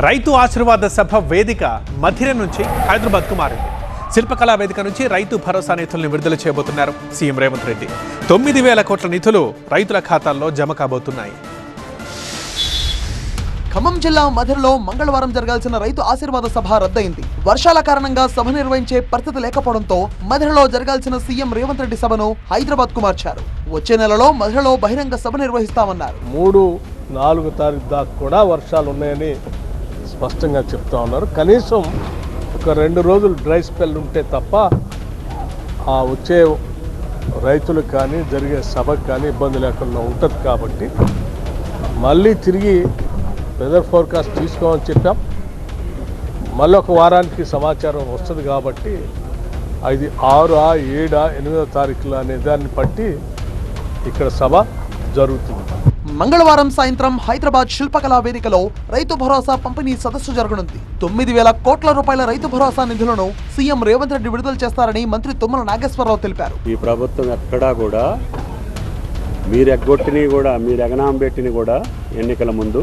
రైతు ఆశీర్వాద సభ వేదిక మధిర నుంచి హైదరాబాద్కు మారింది. శిల్పకళా వేదిక నుంచి రైతు భరోసా నిధులను విడుదల చేయబోతున్నారు సీఎం రేవంత్ రెడ్డి. 9,000 కోట్ల నిధులు రైతుల ఖాతాల్లో జమ కాబోతున్నాయి. ఖమ్మం జిల్లా మధిరలో మంగళవారం జరగాల్సిన రైతు ఆశీర్వాద సభ రద్దయింది. వర్షాల కారణంగా సభ నిర్వహించే పరిస్థితి లేకపోవడంతో మధిరలో జరగాల్సిన సీఎం రేవంత్ రెడ్డి సభను హైదరాబాద్ కు మార్చారు. వచ్చే నెలలో మధిరలో బహిరంగ సభ నిర్వహిస్తామన్నారు. 3-4 తారీఖు దాకా కూడా వర్షాలు ఉన్నాయని స్పష్టంగా చెప్తా ఉన్నారు. కనీసం ఒక 2 రోజులు డ్రై స్పెల్ ఉంటే తప్ప ఆ వచ్చే రైతులకు కానీ జరిగే సభకు కానీ ఇబ్బంది లేకుండా ఉంటుంది. కాబట్టి మళ్ళీ తిరిగి వెదర్ ఫోర్కాస్ట్ తీసుకోమని చెప్పాం. మళ్ళీ ఒక వారానికి సమాచారం వస్తుంది. కాబట్టి అది 6, 7, 8 తారీఖులు అనే దాన్ని బట్టి ఇక్కడ సభ జరుగుతుంది. మంగళవారం సాయంత్రం హైదరాబాద్ శిల్పకళా వేదికలో రైతు భరోసా పంపిణీ సదస్సు జరగనుంది. 9,000 కోట్ల రూపాయల రైతు భరోసా నిధులను సీఎం రేవంత్ రెడ్డి విడుదల చేస్తారని మంత్రి తుమ్మల నాగేశ్వరరావు తెలిపారు. ఈ ప్రభుత్వం ఎక్కడా కూడా మీరు ఎగ్గొట్టినవి కూడా మీరు ఎగనాం పెట్టినవి కూడా ఎన్నికల ముందు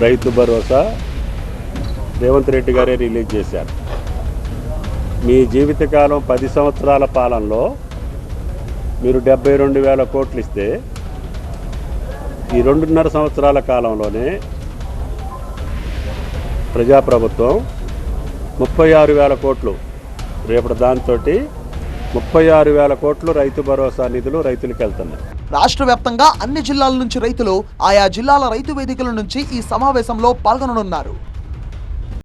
రైతు భరోసా రేవంత్ రెడ్డి గారే రిలీజ్ చేశారు. మీ జీవితకాలం 10 సంవత్సరాల పాలనలో మీరు 72,000 కోట్లు ఇస్తే ఈ 2.5 సంవత్సరాల కాలంలోనే ప్రజాప్రభుత్వం 36,000 కోట్లు రేపటి దాంతో 36,000 కోట్లు రైతు భరోసా నిధులు రైతులకు వెళ్తున్నాయి. రాష్ట్ర వ్యాప్తంగా అన్ని జిల్లాల నుంచి రైతులు ఆయా జిల్లాల రైతు వేదికల నుంచి ఈ సమావేశంలో పాల్గొననున్నారు.